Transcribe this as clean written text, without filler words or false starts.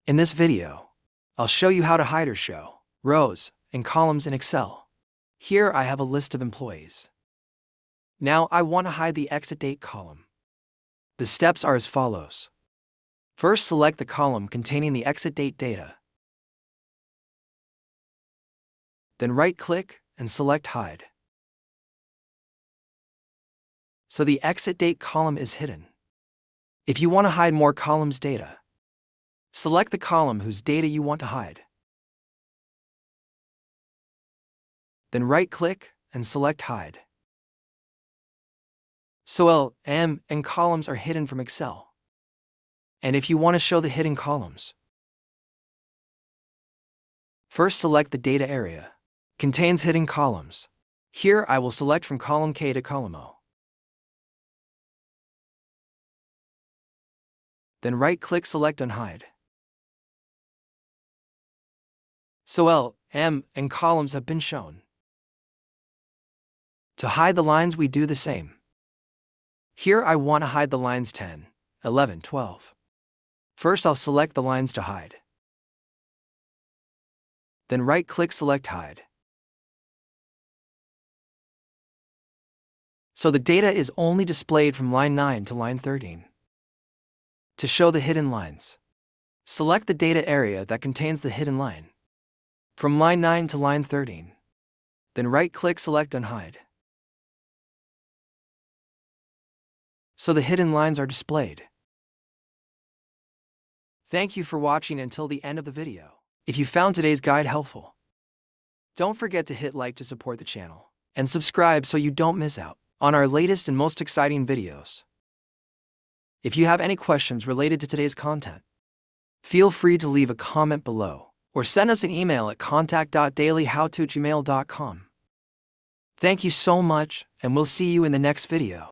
In this video, I'll show you how to hide or show rows and columns in Excel. Here I have a list of employees. Now I want to hide the exit date column. The steps are as follows. First, select the column containing the exit date data. Then right-click and select Hide. So the exit date column is hidden. If you want to hide more columns' data, select the column whose data you want to hide. Then right-click and select Hide. So L, M, and columns are hidden from Excel. And if you want to show the hidden columns, first select the data area. Contains hidden columns. Here I will select from column K to column O. Then right-click, select Unhide. So L, M, and columns have been shown. To hide the lines, we do the same. Here I want to hide the lines 10, 11, 12. First I'll select the lines to hide. Then right-click, select Hide. So the data is only displayed from line 9 to line 13. To show the hidden lines, select the data area that contains the hidden line. From line 9 to line 13. Then right-click, select Unhide. So the hidden lines are displayed. Thank you for watching until the end of the video. If you found today's guide helpful, don't forget to hit like to support the channel and subscribe so you don't miss out on our latest and most exciting videos. If you have any questions related to today's content, feel free to leave a comment below or send us an email at contact.dailyhowto@gmail.com. Thank you so much, and we'll see you in the next video.